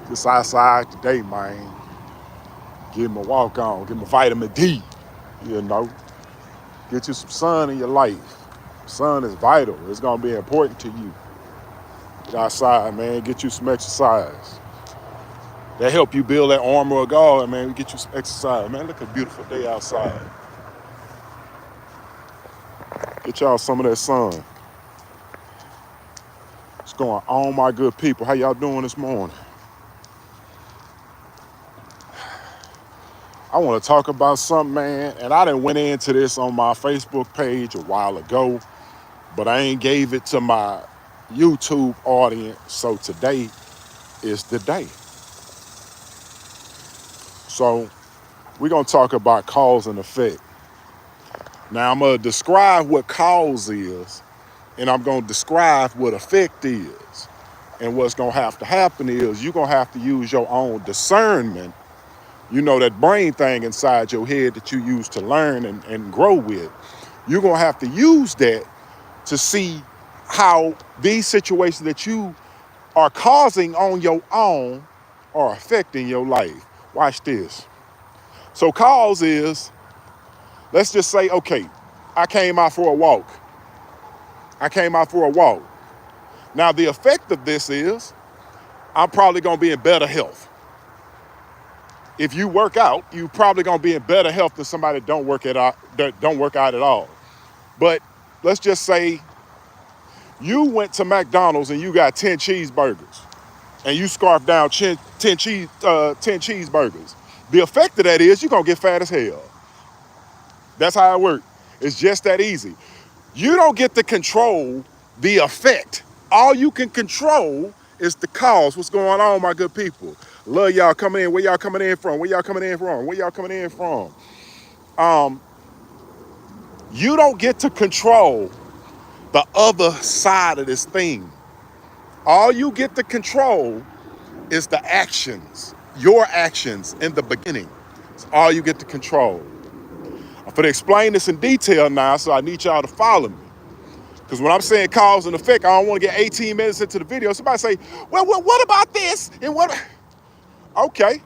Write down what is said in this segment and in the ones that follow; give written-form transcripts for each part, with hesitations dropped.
Just outside today, man. Get my walk on, get my vitamin D, you know. Get you some sun in your life. Sun is vital. It's gonna be important to you. Get outside, man. Get you some exercise. That help you build that armor of God, man. We get you some exercise, man. Look at a beautiful day outside. Get y'all some of that sun. What's going on, my good people? How y'all doing this morning? I want to talk about something, man, and I done went into this on my Facebook page a while ago, but I ain't gave it to my YouTube audience, so today is the day. So we're going to talk about cause and effect. Now I'm going to describe what cause is, and I'm going to describe what effect is. And what's going to have to happen is you're going to have to use your own discernment. You know, that brain thing inside your head that you use to learn and grow with. You're going to have to use that to see how these situations that you are causing on your own are affecting your life. Watch this. So cause is, let's just say, okay, I came out for a walk. Now the effect of this is I'm probably going to be in better health. If you work out, you probably gonna be in better health than somebody that don't work out at all. But let's just say you went to McDonald's and you got 10 cheeseburgers and you scarfed down 10 cheeseburgers. The effect of that is you're gonna get fat as hell. That's how it works. It's just that easy. You don't get to control the effect. All you can control is the cause. What's going on, my good people? Love y'all coming in. Where y'all coming in from? You don't get to control the other side of this thing. All you get to control is the actions, your actions in the beginning. It's all you get to control. I'm going to explain this in detail now, so I need y'all to follow me. Because when I'm saying cause and effect, I don't want to get 18 minutes into the video. Somebody say, well, what about this? And what? Okay.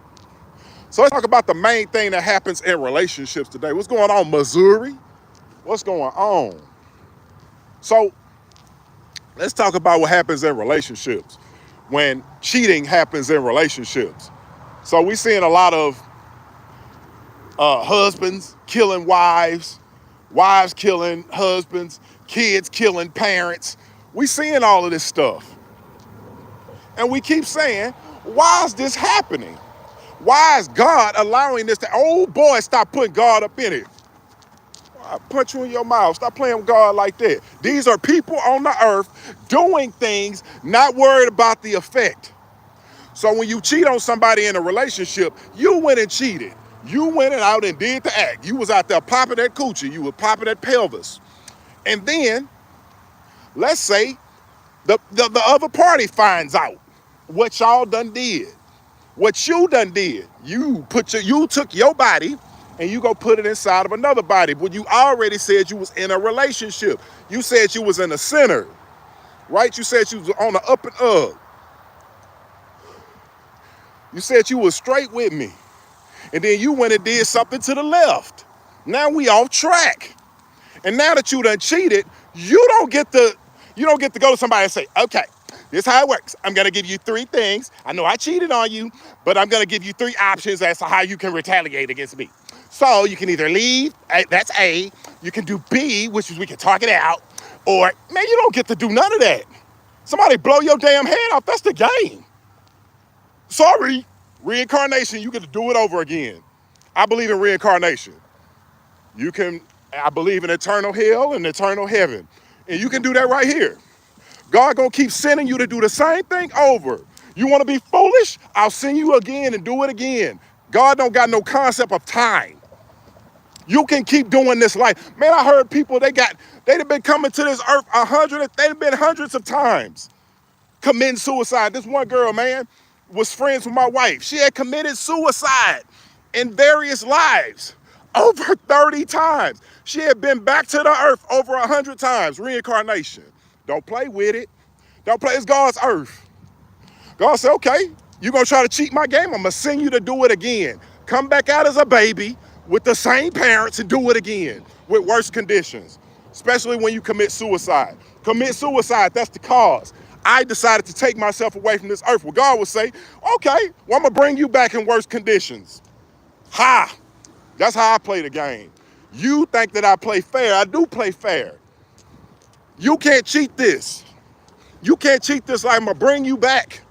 So let's talk about the main thing that happens in relationships today. What's going on, Missouri? What's going on? So let's talk about what happens in relationships when cheating happens in relationships. So we're seeing a lot of husbands killing wives, wives killing husbands, kids killing parents. We seeing all of this stuff. And we keep saying, why is this happening? Why is God allowing this to, oh boy, stop putting God up in it. I punch you in your mouth. Stop playing with God like that. These are people on the earth doing things, not worried about the effect. So when you cheat on somebody in a relationship, you went and cheated. You went out and did the act. You was out there popping that coochie. You were popping that pelvis. And then, let's say, the other party finds out what y'all done did. What you done did. You took your body and you go put it inside of another body. But you already said you was in a relationship. You said you was in a center, right? You said you was on the up and up. You said you was straight with me. And then you went and did something to the left. Now we off track. And now that you done cheated, you don't get to go to somebody and say, okay, this is how it works. I'm gonna give you three things. I know I cheated on you, but I'm gonna give you three options as to how you can retaliate against me. So you can either leave, that's A. You can do B, which is we can talk it out. Or, man, you don't get to do none of that. Somebody blow your damn head off, that's the game. Sorry, reincarnation, you get to do it over again. I believe in reincarnation. I believe in eternal hell and eternal heaven. And you can do that right here. God gonna keep sending you to do the same thing over. You wanna be foolish? I'll send you again and do it again. God don't got no concept of time. You can keep doing this life. Man, I heard people, they've been coming to this earth they've been hundreds of times committing suicide. This one girl, man, was friends with my wife. She had committed suicide in various lives over 30 times. She had been back to the earth over 100 times, reincarnation. Don't play with it. Don't play, it's God's earth. God said, okay, You gonna try to cheat my game? I'm gonna send you to do it again. Come back out as a baby with the same parents and do it again with worse conditions, especially when you commit suicide. Commit suicide, that's the cause. I decided to take myself away from this earth. Well, God would say, okay, well, I'm gonna bring you back in worse conditions. Ha! That's how I play the game. You think that I play fair. I do play fair. You can't cheat this. You can't cheat this. I'm gonna bring you back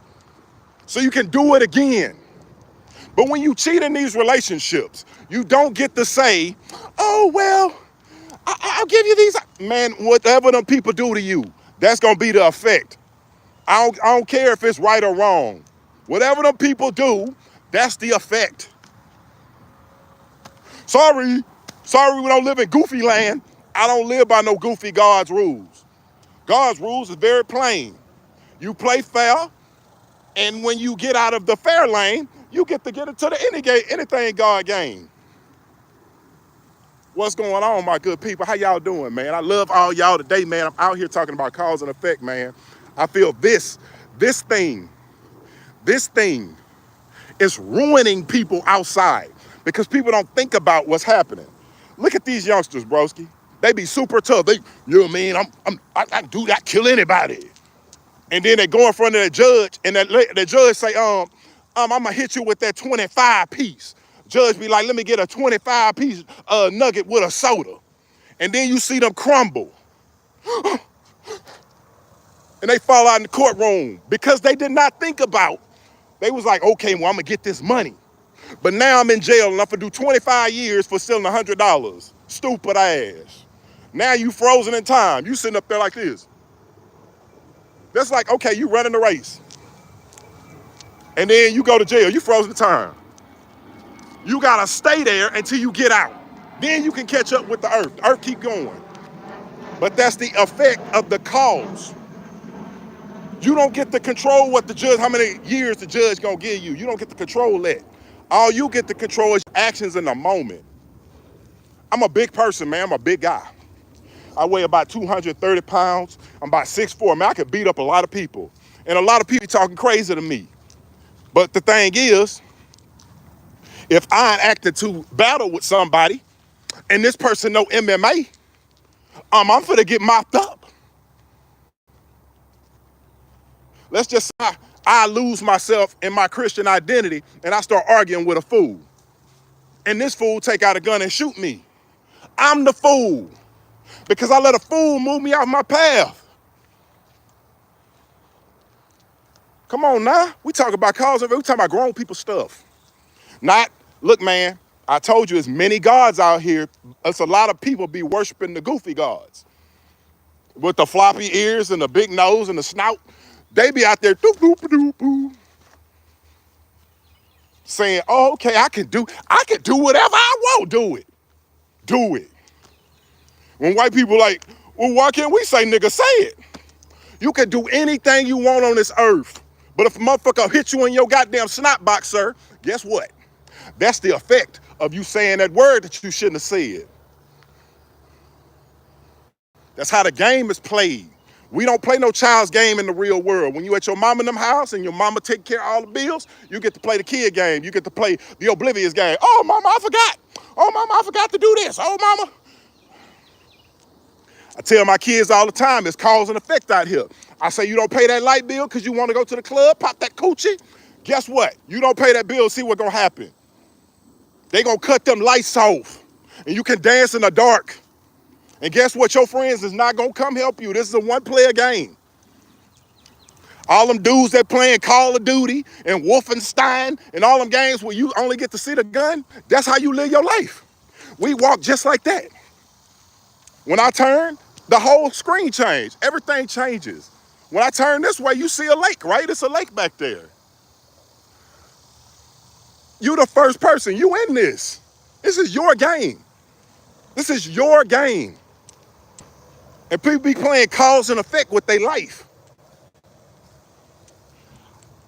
so you can do it again. But when you cheat in these relationships, you don't get to say, oh, well, I'll give you these. Man, whatever them people do to you, that's gonna be the effect. I don't care if it's right or wrong. Whatever them people do, that's the effect. Sorry we don't live in goofy land. I don't live by no goofy God's rules. God's rules is very plain. You play fair, and when you get out of the fair lane, you get to get into the anything God game. What's going on, my good people? How y'all doing, man? I love all y'all today, man. I'm out here talking about cause and effect, man. I feel this thing is ruining people outside because people don't think about what's happening. Look at these youngsters, broski. They be super tough. You know what I mean? I do that, kill anybody. And then they go in front of the judge, and the judge say, I'm gonna hit you with that 25 piece. Judge be like, let me get a 25 piece nugget with a soda. And then you see them crumble. And they fall out in the courtroom because they did not think about. They was like, okay, well, I'm gonna get this money. But now I'm in jail and I'm gonna do 25 years for stealing $100. Stupid ass. Now you frozen in time. You sitting up there like this. That's like, okay, you running the race. And then you go to jail, you frozen in time. You gotta stay there until you get out. Then you can catch up with the earth. The earth keep going. But that's the effect of the cause. You don't get to control what the judge, how many years the judge gonna give you. You don't get to control that. All you get to control is actions in the moment. I'm a big person, man. I'm a big guy. I weigh about 230 pounds. I'm about 6'4". Man, I could beat up a lot of people. And a lot of people talking crazy to me. But the thing is, if I acted to battle with somebody and this person know MMA, I'm finna get mopped up. Let's just say I lose myself in my Christian identity and I start arguing with a fool. And this fool take out a gun and shoot me. I'm the fool because I let a fool move me off my path. Come on now. We talk about cause and we talking about grown people stuff. Not, look, man, I told you there's many gods out here. It's a lot of people be worshiping the goofy gods. With the floppy ears and the big nose and the snout. They be out there saying, oh, okay, I can do whatever I want. Do it. When white people like, well, why can't we say nigga, say it? You can do anything you want on this earth. But if a motherfucker hit you in your goddamn snot box, sir, guess what? That's the effect of you saying that word that you shouldn't have said. That's how the game is played. We don't play no child's game in the real world. When you at your mama in them house and your mama take care of all the bills, you get to play the kid game. You get to play the oblivious game. Oh, mama, I forgot. Oh, mama, I forgot to do this. Oh, mama. I tell my kids all the time, it's cause and effect out here. I say, you don't pay that light bill because you want to go to the club, pop that coochie? Guess what? You don't pay that bill, see what's going to happen. They going to cut them lights off, and you can dance in the dark. And guess what? Your friends is not going to come help you. This is a one-player game. All them dudes that playing Call of Duty and Wolfenstein and all them games where you only get to see the gun, that's how you live your life. We walk just like that. When I turn, the whole screen changed. Everything changes. When I turn this way, you see a lake, right? It's a lake back there. You the first person. You in this. This is your game. This is your game. And people be playing cause and effect with their life.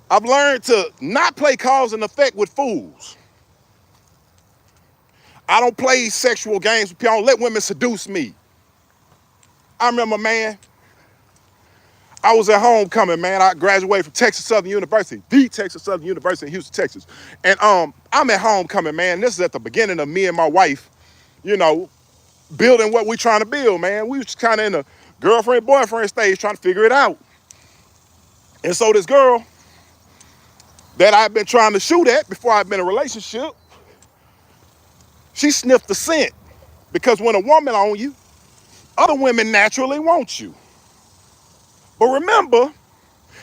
I've learned to not play cause and effect with fools. I don't play sexual games with people. I don't let women seduce me. I remember, man, I was at homecoming, man. I graduated from Texas Southern University, the Texas Southern University in Houston, Texas. And I'm at homecoming, man. This is at the beginning of me and my wife, you know, building what we trying to build, man. We was kind of in the girlfriend-boyfriend stage trying to figure it out. And so this girl that I've been trying to shoot at before I've been in a relationship, she sniffed the scent. Because when a woman on you, other women naturally want you. But remember,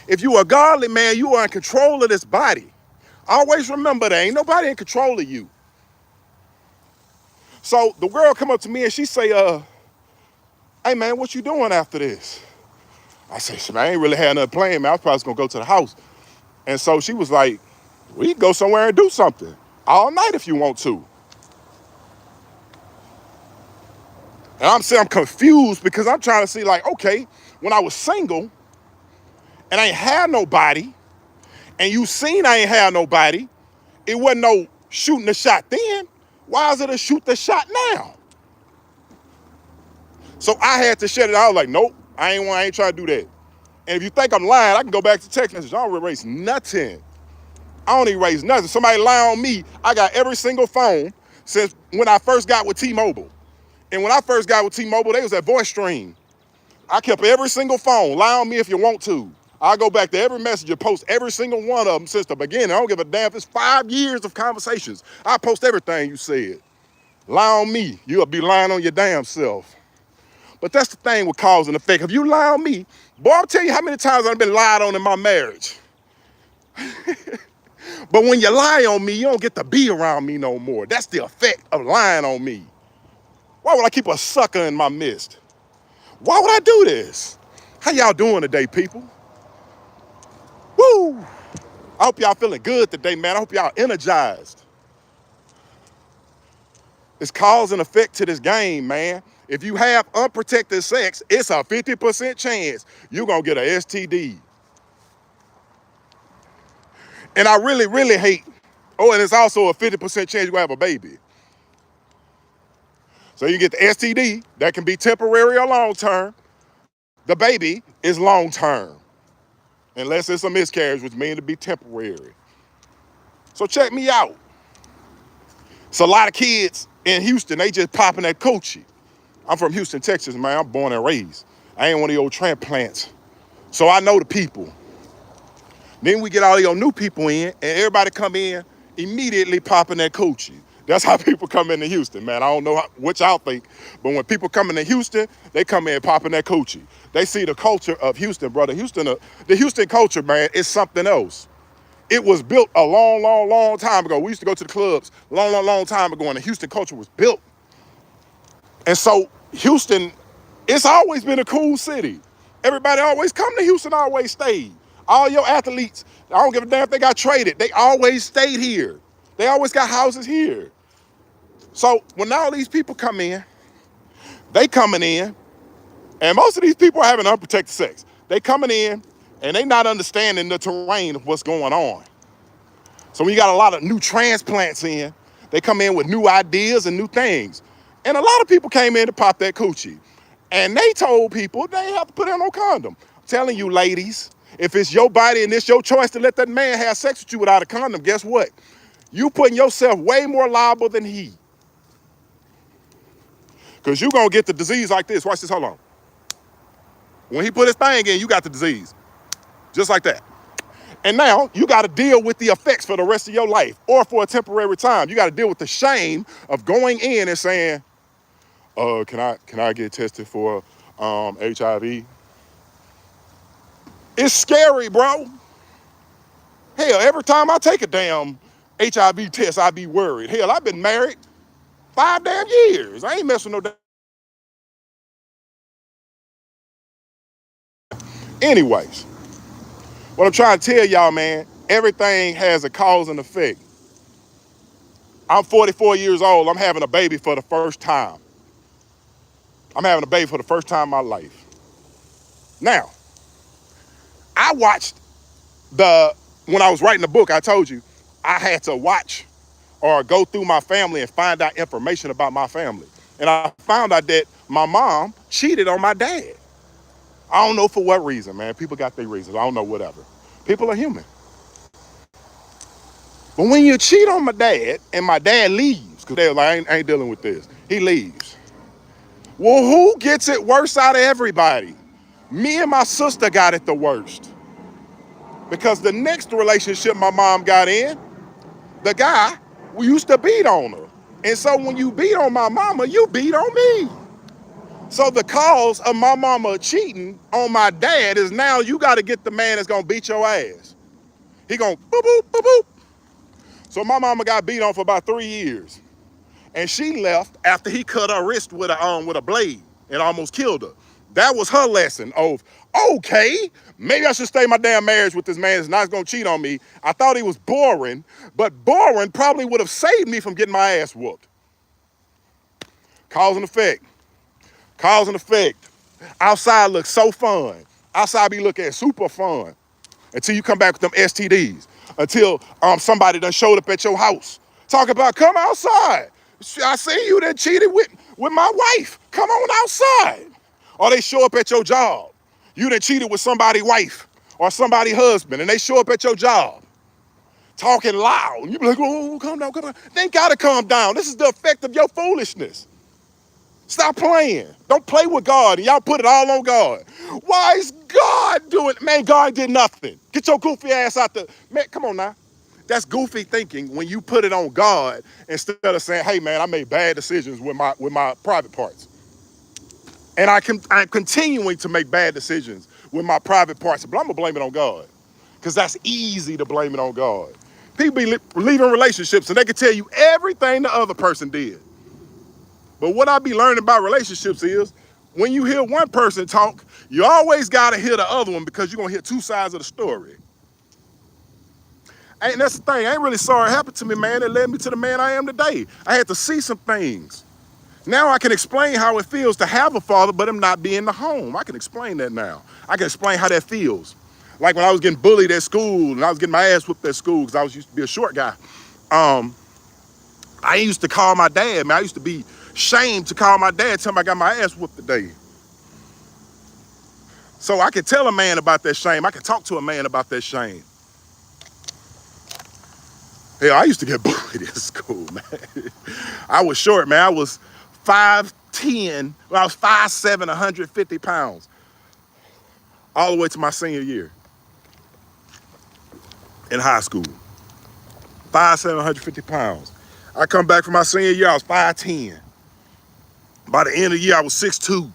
if you are a godly man, you are in control of this body. Always remember there ain't nobody in control of you. So the girl come up to me and she say, hey man, what you doing after this? I say, man, I ain't really had nothing planned, man. I was probably gonna go to the house. And so she was like, we can go somewhere and do something all night if you want to. And I'm confused because I'm trying to see like, okay, when I was single and I ain't had nobody, and you seen I ain't had nobody, it wasn't no shooting the shot then. Why is it a shoot the shot now? So I had to shut it out. I was like, nope, I ain't trying to do that. And if you think I'm lying, I can go back to text message. I don't erase nothing. I don't erase nothing. Somebody lie on me, I got every single phone since when I first got with T-Mobile. And when I first got with T-Mobile, they was at voice stream. I kept every single phone. Lie on me if you want to. I go back to every messenger, post every single one of them since the beginning. I don't give a damn if it's 5 years of conversations. I post everything you said. Lie on me, you'll be lying on your damn self. But that's the thing with cause and effect. If you lie on me, boy, I'll tell you how many times I've been lied on in my marriage. But when you lie on me, you don't get to be around me no more. That's the effect of lying on me. Why would I keep a sucker in my midst? Why would I do this? How y'all doing today, people? Woo! I hope y'all feeling good today, man. I hope y'all energized. It's cause and effect to this game, man. If you have unprotected sex, it's a 50% chance you're gonna get an STD. And I really, really hate, oh, and it's also a 50% chance you're gonna have a baby. So you get the STD, that can be temporary or long term. The baby is long term, unless it's a miscarriage, which means to be temporary. So check me out. It's a lot of kids in Houston, they just popping that coochie. I'm from Houston, Texas, man. I'm born and raised. I ain't one of the old transplants. So I know the people. Then we get all these new people in, and everybody come in immediately popping that coochie. That's how people come into Houston, man. I don't know what y'all think, but when people come into Houston, they come in popping that coochie. They see the culture of Houston, brother. The Houston culture, man, is something else. It was built a long, long, long time ago. We used to go to the clubs long, long, long time ago, and the Houston culture was built. And so Houston, it's always been a cool city. Everybody always come to Houston, always stayed. All your athletes, I don't give a damn if they got traded, they always stayed here. They always got houses here. So when all these people come in, they coming in, and most of these people are having unprotected sex. They coming in, and they not understanding the terrain of what's going on. So when you got a lot of new transplants in, they come in with new ideas and new things. And a lot of people came in to pop that coochie. And they told people they ain't have to put in no condom. I'm telling you, ladies, if it's your body and it's your choice to let that man have sex with you without a condom, guess what? You putting yourself way more liable than he. Because you going to get the disease like this. Watch this, hold on. When he put his thing in, you got the disease. Just like that. And now you got to deal with the effects for the rest of your life or for a temporary time. You got to deal with the shame of going in and saying, can I get tested for HIV? It's scary, bro. Hell, every time I take a damn HIV test, I be worried. Hell, I've been married 5 damn years. I ain't messing with no damn. Anyways, what I'm trying to tell y'all, man, everything has a cause and effect. I'm 44 years old. I'm having a baby for the first time. I'm having a baby for the first time in my life. Now, I watched when I was writing the book, I told you, I had to watch or go through my family and find out information about my family. And I found out that my mom cheated on my dad. I don't know for what reason, man. People got their reasons. I don't know, whatever. People are human. But when you cheat on my dad and my dad leaves, because they're like, I ain't dealing with this. He leaves. Well, who gets it worse out of everybody? Me and my sister got it the worst. Because the next relationship my mom got in, the guy, we used to beat on her. And so when you beat on my mama, you beat on me. So the cause of my mama cheating on my dad is now you got to get the man that's going to beat your ass. He going boop, boop, boop, boop. So my mama got beat on for about 3 years. And she left after he cut her wrist with a blade and almost killed her. That was her lesson of, okay, maybe I should stay my damn marriage with this man that's not gonna cheat on me. I thought he was boring, but boring probably would have saved me from getting my ass whooped. Cause and effect. Cause and effect. Outside looks so fun. Outside be looking super fun until you come back with them STDs. Until somebody done showed up at your house. Talk about come outside. I see you done cheated with my wife. Come on outside. Or they show up at your job. You done cheated with somebody's wife or somebody's husband and they show up at your job. Talking loud. And you be like, oh, calm down, calm down. They ain't gotta calm down. This is the effect of your foolishness. Stop playing. Don't play with God and y'all put it all on God. Why is God doing it? Man, God did nothing. Get your goofy ass out the, man, come on now. That's goofy thinking when you put it on God instead of saying, hey man, I made bad decisions with my private parts. And I'm continuing to make bad decisions with my private parts, but I'm gonna blame it on God. Because that's easy to blame it on God. People be leaving relationships and they can tell you everything the other person did. But what I be learning about relationships is when you hear one person talk, you always gotta hear the other one because you're gonna hear two sides of the story. And that's the thing, I ain't really sorry it happened to me, man. It led me to the man I am today. I had to see some things. Now I can explain how it feels to have a father, but him not be in the home. I can explain that now. I can explain how that feels. Like when I was getting bullied at school and I was getting my ass whooped at school because I used to be a short guy. I used to call my dad, man. I used to be ashamed to call my dad, tell him I got my ass whooped today. So I can tell a man about that shame. I can talk to a man about that shame. Hell, I used to get bullied at school, man. I was short, man. I was 5'10", well, I was 5'7", 150 pounds, all the way to my senior year in high school. 5'7", 150 pounds. I come back from my senior year, I was 5'10". By the end of the year, I was 6'2".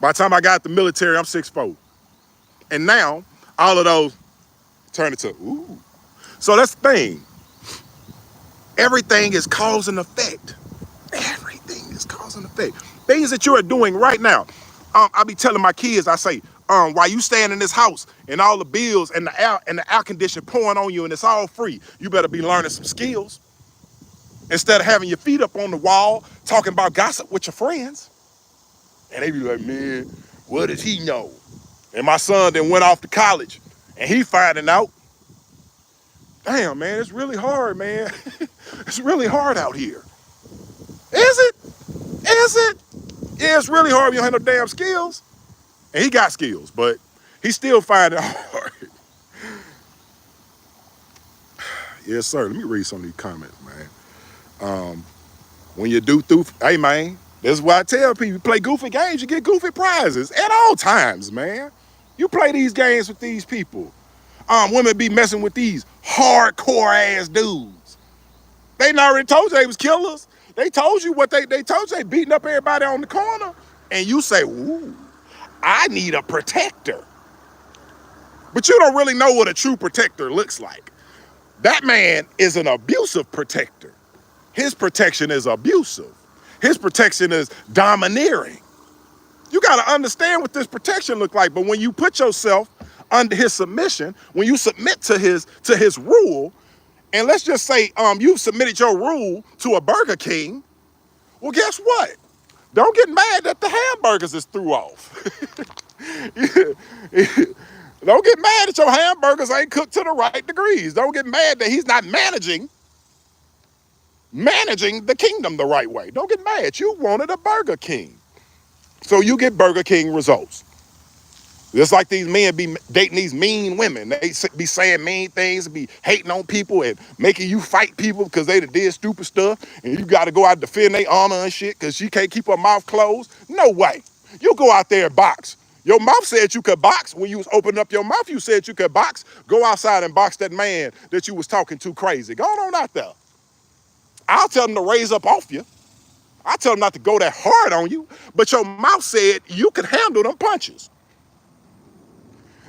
By the time I got the military, I'm 6'4". And now, all of those turn into, ooh. So that's the thing. Everything is cause and effect. Everything is cause and effect. Things that you are doing right now. I be telling my kids, I say, while you staying in this house and all the bills and the air conditioner pouring on you and it's all free, you better be learning some skills. Instead of having your feet up on the wall, talking about gossip with your friends. And they be like, man, what does he know? And my son then went off to college and he finding out, damn, man, it's really hard, man. It's really hard out here. Is it? Is it? Yeah, it's really hard when you don't have no damn skills. And he got skills, but he still finding it hard. Yes, sir. Let me read some of these comments, man. When you do through, hey, man, this is why I tell people, you play goofy games, you get goofy prizes at all times, man. You play these games with these people. Women be messing with these hardcore ass dudes. They already told you they was killers. They told you what they told you they beating up everybody on the corner. And you say, ooh, I need a protector. But you don't really know what a true protector looks like. That man is an abusive protector. His protection is abusive. His protection is domineering. You got to understand what this protection look like. But when you put yourself under his submission, when you submit to his rule, and let's just say you've submitted your rule to a Burger King, well, guess what? Don't get mad that the hamburgers is threw off. Don't get mad that your hamburgers ain't cooked to the right degrees. Don't get mad that he's not managing the kingdom the right way. Don't get mad. You wanted a Burger King. So you get Burger King results. Just like these men be dating these mean women. They be saying mean things, be hating on people and making you fight people because they did stupid stuff. And you got to go out and defend their honor and shit because she can't keep her mouth closed. No way. You go out there and box. Your mouth said you could box. When you was opening up your mouth, you said you could box. Go outside and box that man that you was talking to crazy. Go on out there. I'll tell them to raise up off you. I tell them not to go that hard on you. But your mouth said you could handle them punches.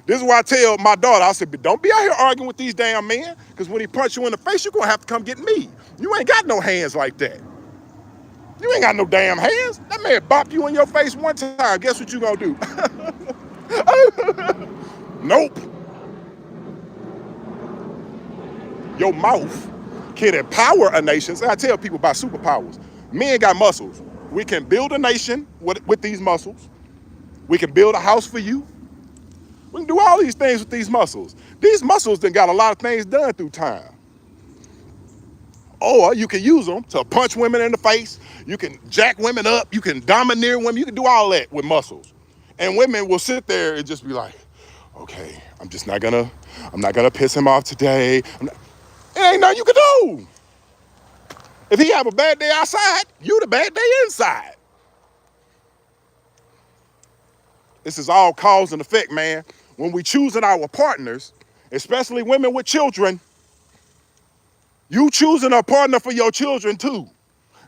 This is why I tell my daughter, I said, but don't be out here arguing with these damn men, because when he punch you in the face, you're going to have to come get me. You ain't got no hands like that. You ain't got no damn hands. That man bopped you in your face one time. Guess what you going to do? Nope. Your mouth can empower a nation. So I tell people about superpowers. Men got muscles. We can build a nation with these muscles. We can build a house for you. We can do all these things with these muscles. These muscles done got a lot of things done through time. Or you can use them to punch women in the face. You can jack women up. You can domineer women. You can do all that with muscles. And women will sit there and just be like, okay, I'm not gonna piss him off today. It ain't nothing you can do. If he have a bad day outside, you the bad day inside. This is all cause and effect, man. When we choosing our partners, especially women with children, you choosing a partner for your children too.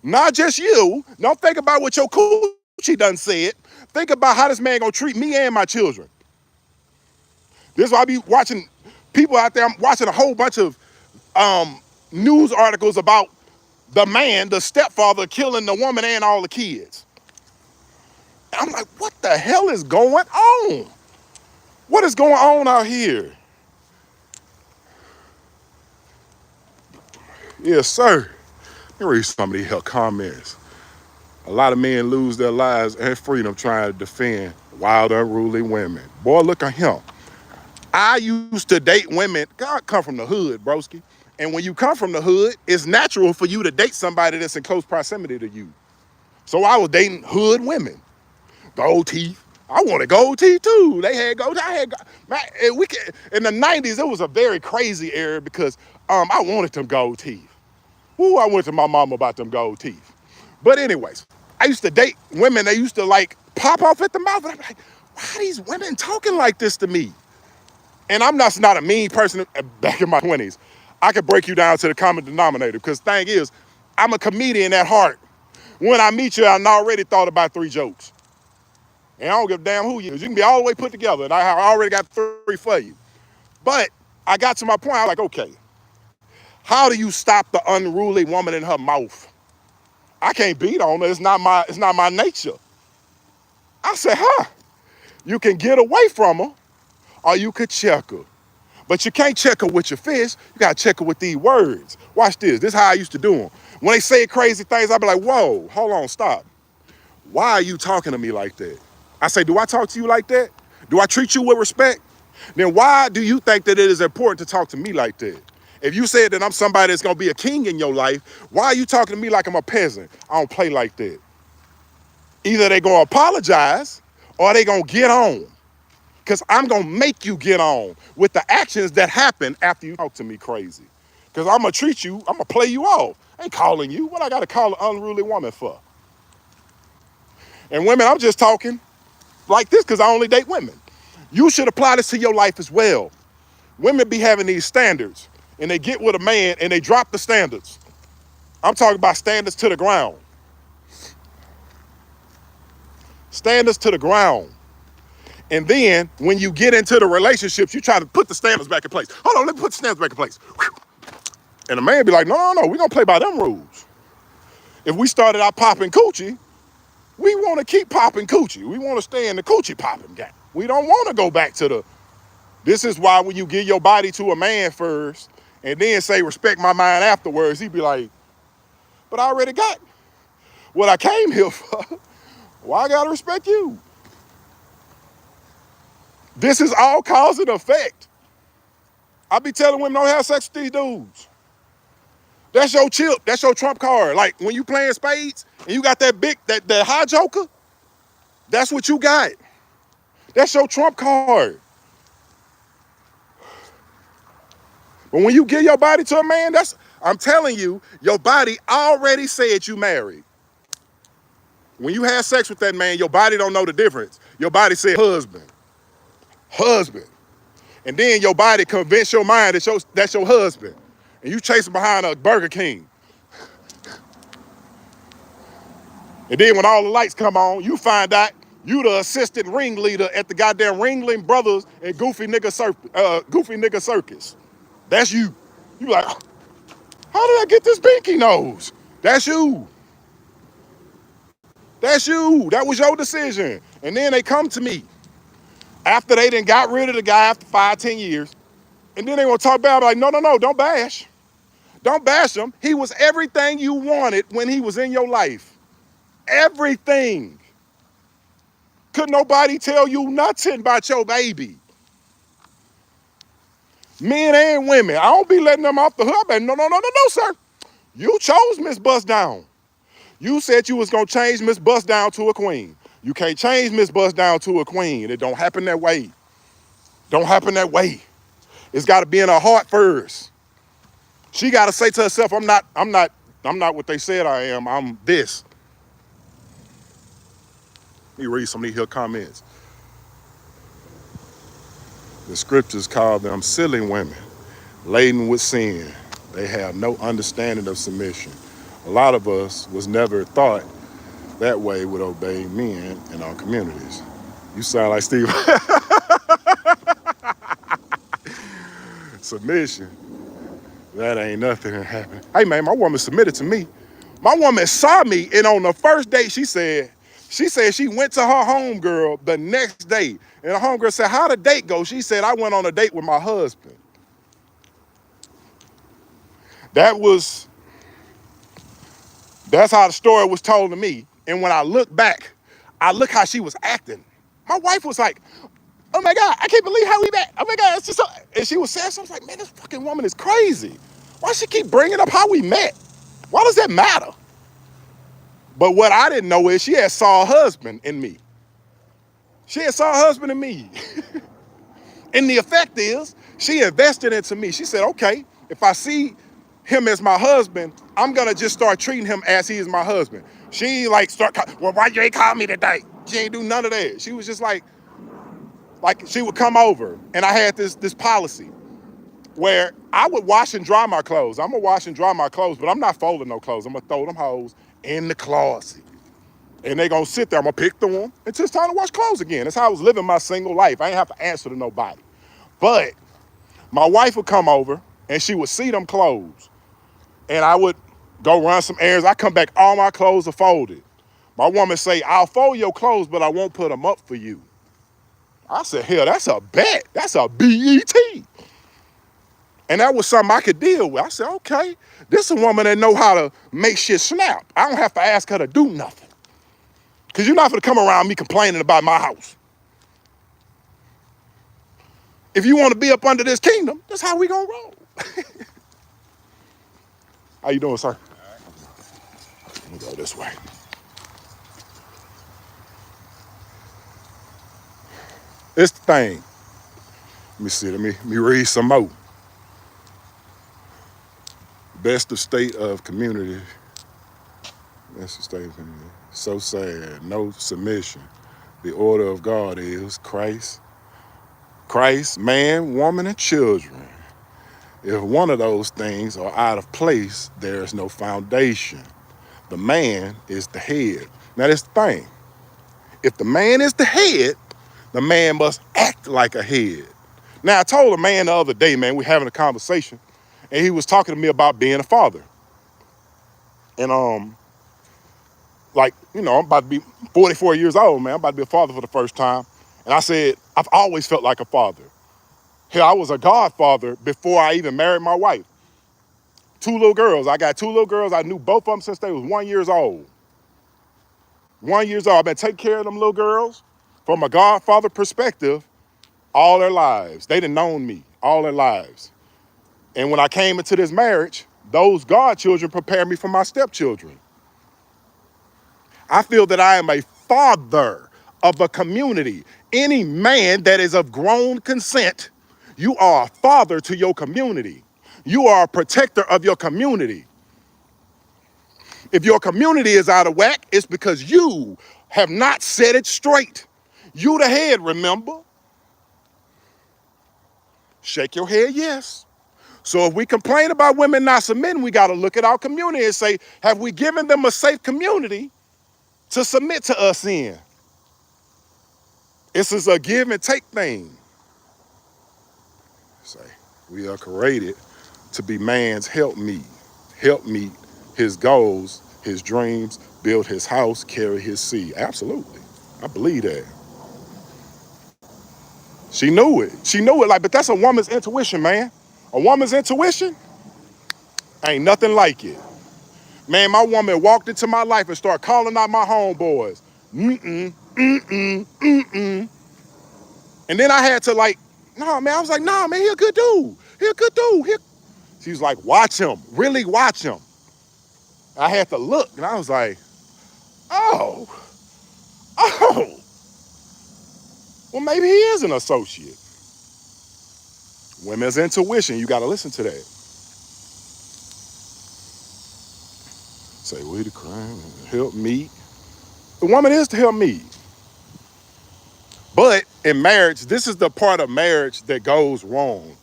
Not just you. Don't think about what your coochie done said. Think about how this man gonna treat me and my children. This is why I be watching people out there. I'm watching a whole bunch of news articles about the man, the stepfather, killing the woman and all the kids. And I'm like, what the hell is going on? What is going on out here? Yes, sir. Let me read some of these comments. A lot of men lose their lives and freedom trying to defend wild, unruly women. Boy, look at him. I used to date women. God, come from the hood, broski. And when you come from the hood, it's natural for you to date somebody that's in close proximity to you. So I was dating hood women. Gold teeth. I wanted gold teeth too. They had gold. I had man, in the 90s, it was a very crazy era because I wanted them gold teeth. Ooh, I went to my mama about them gold teeth. But anyways, I used to date women. They used to like pop off at the mouth. And I'm like, why are these women talking like this to me? And I'm not a mean person back in my 20s. I could break you down to the common denominator because the thing is, I'm a comedian at heart. When I meet you, I already thought about 3 jokes. And I don't give a damn who you is. You can be all the way put together, and I already got 3 for you. But I got to my point. I'm like, okay, how do you stop the unruly woman in her mouth? I can't beat on her. It's not my nature. I said, you can get away from her, or you could check her. But you can't check her with your fist. You gotta check her with these words. Watch this. This is how I used to do them. When they say crazy things, I'll be like, whoa, hold on, stop. Why are you talking to me like that? I say, do I talk to you like that? Do I treat you with respect? Then why do you think that it is important to talk to me like that? If you said that I'm somebody that's gonna be a king in your life, why are you talking to me like I'm a peasant? I don't play like that. Either they gonna apologize or they gonna get on. Because I'm gonna make you get on with the actions that happen after you talk to me crazy. Because I'm gonna treat you, I'm gonna play you off. I ain't calling you. What I gotta call an unruly woman for? And women, I'm just talking like this because I only date women. You should apply this to your life as well. Women be having these standards and they get with a man and they drop the standards. I'm talking about standards to the ground. Standards to the ground. And then when you get into the relationships, you try to put the standards back in place. Hold on, let me put the standards back in place. And the man be like, no, we're gonna play by them rules. If we started out popping coochie, we wanna keep popping coochie. We wanna stay in the coochie popping game. We don't wanna go back to this is why when you give your body to a man first and then say respect my mind afterwards, he'd be like, but I already got what I came here for. Why I gotta respect you? This is all cause and effect. I be telling women don't have sex with these dudes. That's your chip. That's your trump card. Like when you playing spades and you got that high joker, that's what you got. That's your trump card. But when you give your body to a man, I'm telling you, your body already said you married. When you have sex with that man, your body don't know the difference. Your body said husband, husband. And then your body convince your mind that's your husband. And you chasing behind a Burger King. And then when all the lights come on, you find out you the assistant ringleader at the goddamn Ringling Brothers and Goofy Nigga Circus. That's you. You like, how did I get this binky nose? That's you. That's you. That was your decision. And then they come to me after they done got rid of the guy after 5, 10 years. And then they want to talk about it, like, no, don't bash. Don't bash him. He was everything you wanted when he was in your life. Everything. Could nobody tell you nothing about your baby? Men and women. I don't be letting them off the hook. No, sir. You chose Miss Bust Down. You said you was gonna change Miss Bust Down to a queen. You can't change Miss Bust Down to a queen. It don't happen that way. Don't happen that way. It's gotta be in her heart first. She gotta say to herself, I'm not what they said I am. I'm this. Let me read some of these comments. The scriptures call them silly women, laden with sin. They have no understanding of submission. A lot of us was never thought that way would obey men in our communities. You sound like Steve. Submission. That ain't nothing that happened. Hey man, my woman submitted to me. My woman saw me, and on the first date, she said she went to her homegirl the next day. And the homegirl said, how'd the date go? She said, I went on a date with my husband. That's how the story was told to me. And when I look back, I look how she was acting. My wife was like, oh my God, I can't believe how we met. Oh my God, it's just so... And she was saying something like, man, this fucking woman is crazy. Why she keep bringing up how we met? Why does that matter? But what I didn't know is she had saw a husband in me. She had saw a husband in me. And the effect is, she invested into me. She said, okay, if I see him as my husband, I'm gonna just start treating him as he is my husband. She ain't like well, why you ain't call me today? She ain't do none of that. She was just like she would come over, and I had this policy where I would wash and dry my clothes. I'm gonna wash and dry my clothes, but I'm not folding no clothes. I'm gonna throw them hoes in the closet. And they gonna sit there, I'm gonna pick them until it's time to wash clothes again. That's how I was living my single life. I ain't have to answer to nobody. But my wife would come over and she would see them clothes. And I would go run some errands. I come back, all my clothes are folded. My woman say, I'll fold your clothes, but I won't put them up for you. I said, hell, that's a bet. That's a BET. And that was something I could deal with. I said, okay, this is a woman that know how to make shit snap. I don't have to ask her to do nothing. Because you're not going to come around me complaining about my house. If you want to be up under this kingdom, that's how we going to roll. How you doing, sir? Let me go this way. It's the thing. Let me see. Let me read some more. Best of state of community. Best of state of community. So sad. No submission. The order of God is Christ, man, woman, and children. If one of those things are out of place, there is no foundation. The man is the head. Now, that's the thing. If the man is the head, the man must act like a head. Now, I told a man the other day, man, we having a conversation, and he was talking to me about being a father. And, I'm about to be 44 years old, man. I'm about to be a father for the first time. And I said, I've always felt like a father. Hell, I was a godfather before I even married my wife. 2 little girls. I got 2 little girls. I knew both of them since they was 1 year old. 1 year old. I've been taking care of them little girls from a godfather perspective all their lives. They done known me all their lives. And when I came into this marriage, those godchildren prepared me for my stepchildren. I feel that I am a father of a community Any man that is of grown consent, you are a father to your community. You are a protector of your community. If your community is out of whack, it's because you have not set it straight. You the head, remember? Shake your head, yes. So if we complain about women not submitting, we got to look at our community and say, have we given them a safe community to submit to us in? This is a give and take thing. Say, we are created to be man's help meet his goals, his dreams, build his house, carry his seed. Absolutely. I believe that. She knew it. She knew it. Like, but that's a woman's intuition, man. A woman's intuition ain't nothing like it. Man, my woman walked into my life and started calling out my homeboys. And then I had to like, no, man. I was like, nah, man, he a good dude. He a good dude. She was like, watch him. Really watch him. I had to look, and I was like, oh, oh. Well, maybe he is an associate. Women's intuition, you got to listen to that. Say, we the crime, help me. The woman is to help me. But in marriage, this is the part of marriage that goes wrong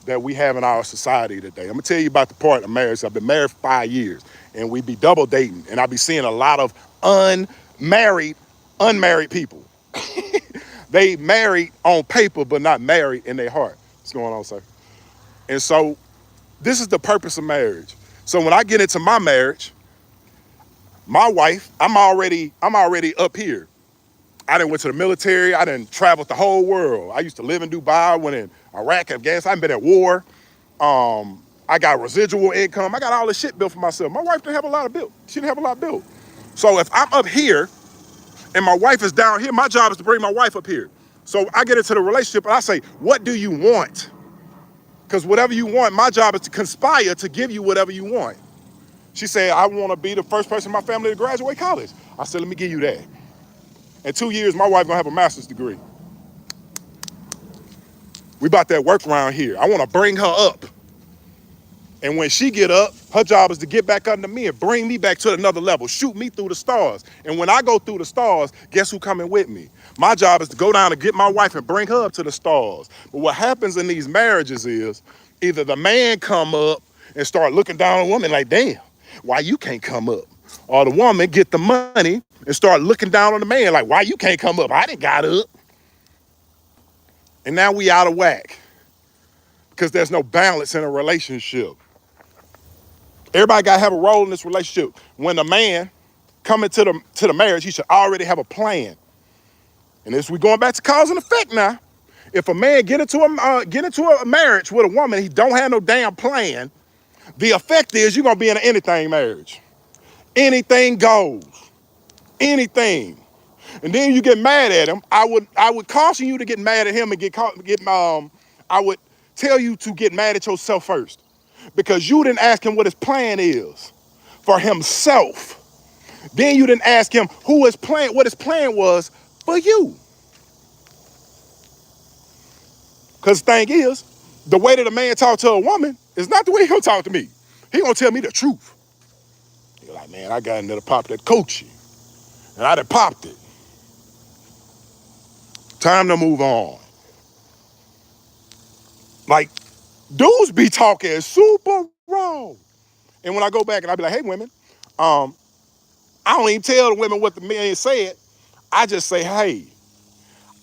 that we have in our society today. I'm gonna tell you about the part of marriage. I've been married for 5 years, and we be double dating, and I be seeing a lot of unmarried people. They married on paper, but not married in their heart. What's going on, sir? And so this is the purpose of marriage. So when I get into my marriage, my wife, I'm already up here. I done went to the military. I done traveled the whole world. I used to live in Dubai. I went in Iraq, Afghanistan. I've been at war. I got residual income. I got all this shit built for myself. My wife didn't have a lot of built. She didn't have a lot built. So if I'm up here and my wife is down here, my job is to bring my wife up here. So I get into the relationship and I say, what do you want? Because whatever you want, my job is to conspire to give you whatever you want. She said, I want to be the first person in my family to graduate college. I said, let me give you that. In 2 years, my wife gonna have a master's degree. We about that work around here. I want to bring her up. And when she get up, her job is to get back under me and bring me back to another level, shoot me through the stars. And when I go through the stars, guess who coming with me? My job is to go down and get my wife and bring her up to the stars. But what happens in these marriages is either the man come up and start looking down on a woman like, damn, why you can't come up? Or the woman get the money and start looking down on the man like, why you can't come up? I didn't got up. And now we out of whack because there's no balance in a relationship. Everybody got to have a role in this relationship. When a man coming to the marriage, he should already have a plan. And as we going back to cause and effect now, if a man get into a marriage with a woman, he don't have no damn plan, the effect is you're gonna be in an anything marriage. Anything goes. Anything. And then you get mad at him. I would caution you to get mad at him and I would tell you to get mad at yourself first. Because you didn't ask him what his plan is for himself. Then you didn't ask him what his plan was for you. Because the thing is, the way that a man talk to a woman is not the way he'll talk to me. He gonna tell me the truth. He's like, man, I got into the pop that coochie. And I done popped it. Time to move on. Like, dudes be talking super raw. And when I go back and I be like, hey, women, I don't even tell the women what the man said. I just say, hey,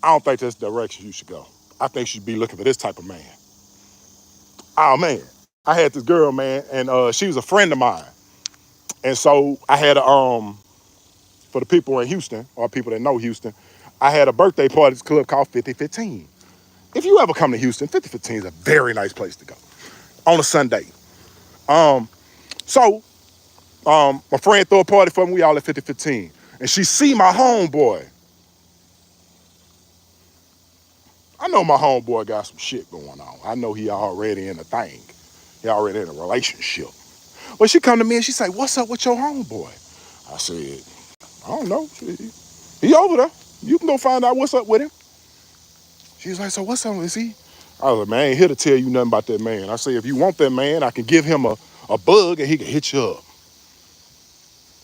I don't think that's the direction you should go. I think you should be looking for this type of man. Oh, man. I had this girl, man, and she was a friend of mine. And so I had for the people in Houston, or people that know Houston, I had a birthday party at this club called 5015. If you ever come to Houston, 5015 is a very nice place to go on a Sunday. So my friend threw a party for me. We all at 5015. And she see my homeboy. I know my homeboy got some shit going on. I know he already in a thing. He already in a relationship. But she come to me and she say, what's up with your homeboy? I said, I don't know. He over there. You can go find out what's up with him. She was like, so what's up, is he? I was like, man, I ain't here to tell you nothing about that man. I say, if you want that man, I can give him a bug and he can hit you up.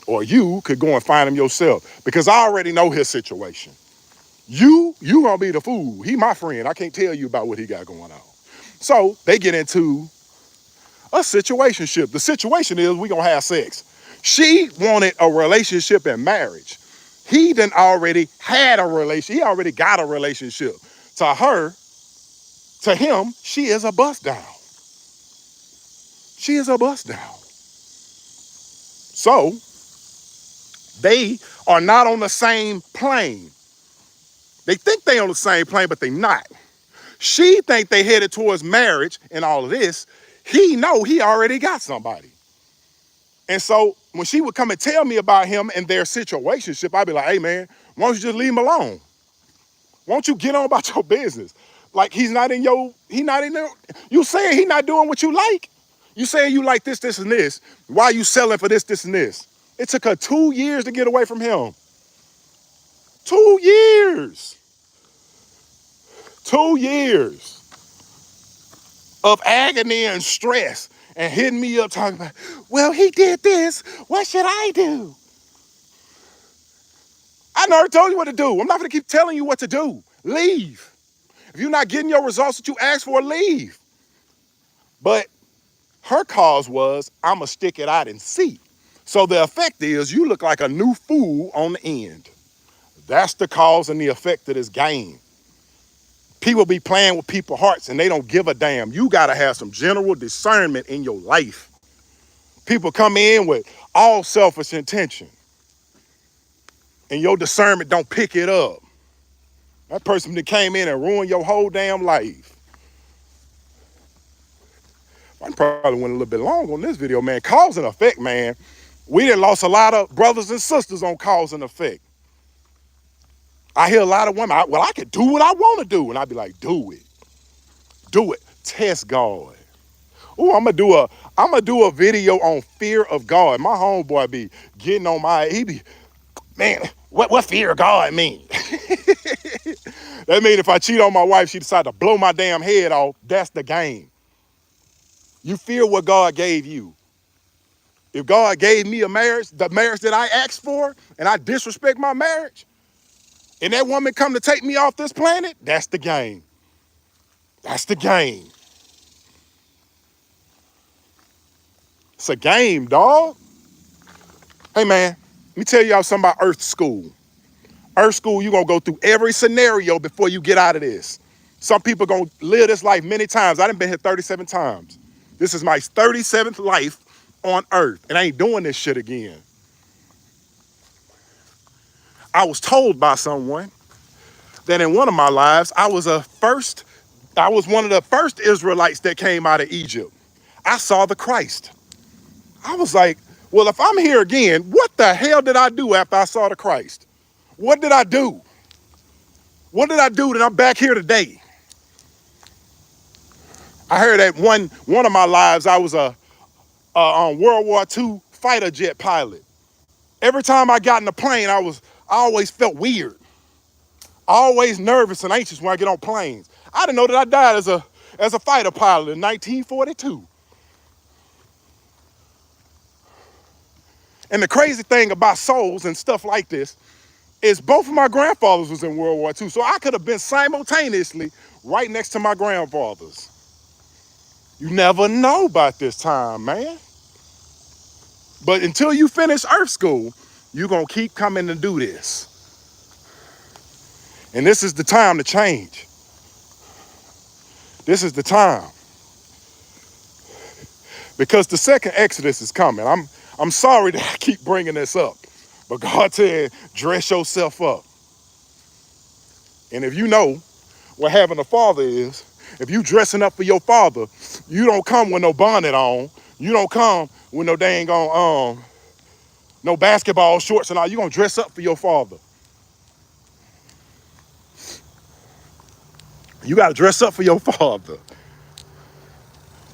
Or you could go and find him yourself because I already know his situation. You gonna be the fool. He my friend. I can't tell you about what he got going on. So they get into a situationship. The situation is we gonna have sex. She wanted a relationship and marriage. He done already had a relation. He already got a relationship. To her, to him, she is a bust down. She is a bust down. So they are not on the same plane. They think they on the same plane, but they not. She think they headed towards marriage and all of this. He know he already got somebody. And so when she would come and tell me about him and their situationship, I'd be like, hey man, why don't you just leave him alone? Why don't you get on about your business? Like he not in there. You saying he not doing what you like. You saying you like this, this, and this. Why are you selling for this, this, and this? It took her 2 years to get away from him. 2 years. 2 years of agony and stress and hitting me up talking about, well, he did this. What should I do? I never told you what to do. I'm not going to keep telling you what to do. Leave. If you're not getting your results that you asked for, leave. But her cause was, I'm going to stick it out and see. So the effect is you look like a new fool on the end. That's the cause and the effect of this game. People be playing with people's hearts and they don't give a damn. You got to have some general discernment in your life. People come in with all selfish intention and your discernment don't pick it up. That person that came in and ruined your whole damn life. I probably went a little bit long on this video, man. Cause and effect, man. We done lost a lot of brothers and sisters on cause and effect. I hear a lot of women, well, I can do what I want to do. And I'd be like, do it. Do it. Test God. Ooh, I'm gonna do a video on fear of God. My homeboy be getting on he be, man, what fear of God mean? That mean if I cheat on my wife, she decide to blow my damn head off, that's the game. You fear what God gave you. If God gave me a marriage, the marriage that I asked for, and I disrespect my marriage, and that woman come to take me off this planet, that's the game. That's the game. It's a game, dog. Hey, man, let me tell y'all something about Earth School. Earth School, you're going to go through every scenario before you get out of this. Some people going to live this life many times. I done been here 37 times. This is my 37th life on Earth, and I ain't doing this shit again. I was told by someone that in one of my lives, I was one of the first Israelites that came out of Egypt. I saw the Christ. I was like, well, if I'm here again, what the hell did I do after I saw the Christ? What did I do? What did I do that I'm back here today? I heard that one of my lives, I was a on World War II fighter jet pilot. Every time I got in the plane, I always felt weird. Always nervous and anxious when I get on planes. I didn't know that I died as a fighter pilot in 1942. And the crazy thing about souls and stuff like this is both of my grandfathers was in World War II. So I could have been simultaneously right next to my grandfathers. You never know about this time, man. But until you finish Earth School, you're going to keep coming to do this. And this is the time to change. This is the time. Because the second Exodus is coming. I'm sorry that I keep bringing this up. But God said, dress yourself up. And if you know what having a father is, if you dressing up for your father, you don't come with no bonnet on. You don't come with no dang on, no basketball shorts and all. You're going to dress up for your father. You got to dress up for your father.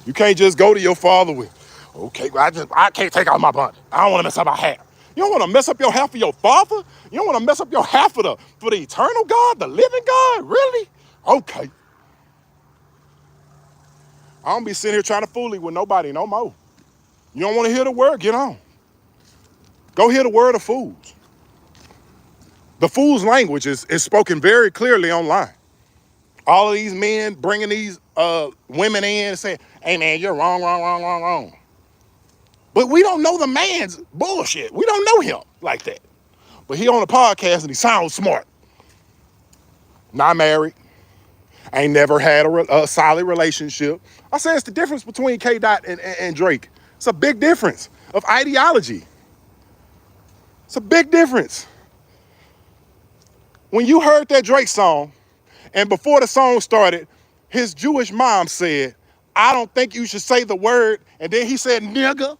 You can't just go to your father with, okay, I can't take out my bonnet. I don't want to mess up my hair. You don't want to mess up your hair for your father? You don't want to mess up your hair for the eternal God, the living God? Really? Okay. I don't be sitting here trying to fool you with nobody no more. You don't want to hear the word, get on. Go hear the word of fools. The fool's language is spoken very clearly online. All of these men bringing these women in and saying, hey man, you're wrong, wrong, wrong, wrong, wrong. But we don't know the man's bullshit. We don't know him like that. But he on a podcast and he sounds smart. Not married. Ain't never had a solid relationship. I say it's the difference between K. Dot and Drake. It's a big difference of ideology. It's a big difference. When you heard that Drake song, and before the song started, his Jewish mom said, I don't think you should say the word. And then he said, nigga,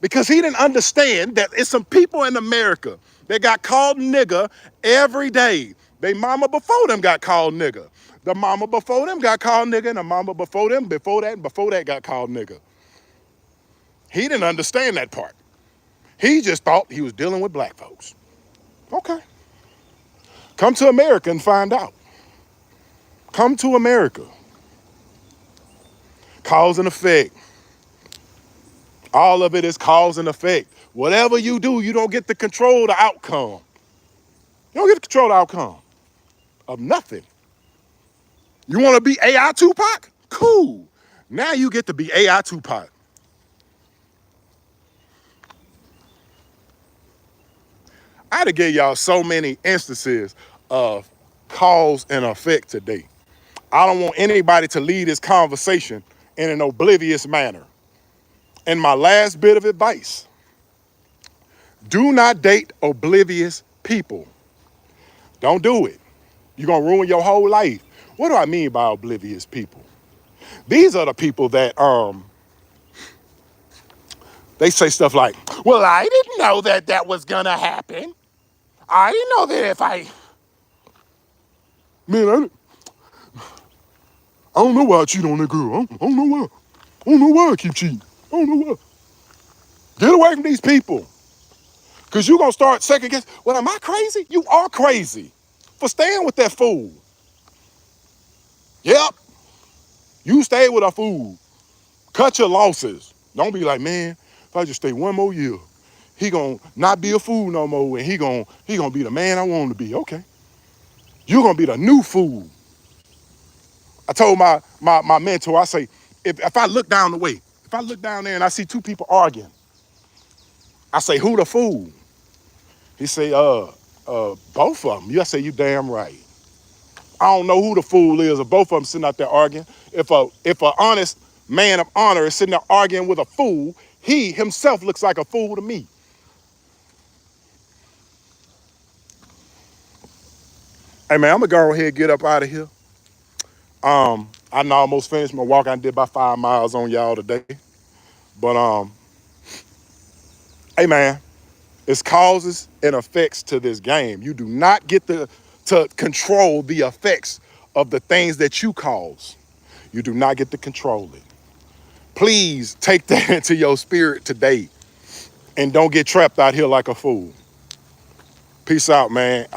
because he didn't understand that it's some people in America that got called nigga every day. They mama before them got called nigga. The mama before them got called nigga, and the mama before them, before that, and before that got called nigga. He didn't understand that part. He just thought he was dealing with black folks. Okay. Come to America and find out. Come to America. Cause and effect. All of it is cause and effect. Whatever you do, you don't get to control the outcome. You don't get to control the outcome of nothing. You want to be AI Tupac? Cool. Now you get to be AI Tupac. I'd have gave y'all so many instances of cause and effect today. I don't want anybody to lead this conversation in an oblivious manner. And my last bit of advice, do not date oblivious people. Don't do it. You're going to ruin your whole life. What do I mean by oblivious people? These are the people that they say stuff like, well, I didn't know that that was going to happen. I didn't know that if man, I don't know why I cheat on that girl. I don't know why. I don't know why I keep cheating. I don't know why. Get away from these people. Because you're going to start second guessing. Well, am I crazy? You are crazy for staying with that fool. Yep. You stay with a fool. Cut your losses. Don't be like, man, if I just stay one more year, he gonna not be a fool no more, and he gonna be the man I want him to be. Okay. You're gonna be the new fool. I told my mentor, I say, if I look down the way, if I look down there and I see two people arguing, I say, who the fool? He say, both of them. I say, you damn right. I don't know who the fool is, or both of them sitting out there arguing. If a honest man of honor is sitting there arguing with a fool, he himself looks like a fool to me. Hey man, I'm gonna go ahead and get up out of here. I done almost finished my walk. I did about 5 miles on y'all today. But hey man, it's causes and effects to this game. You do not get to control the effects of the things that you cause. You do not get to control it. Please take that into your spirit today and don't get trapped out here like a fool. Peace out, man.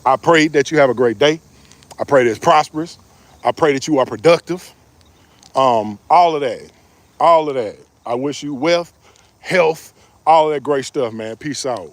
I pray that you have a great day. I pray that it's prosperous. I pray that you are productive. All of that. All of that. I wish you wealth, health, all of that great stuff, man. Peace out.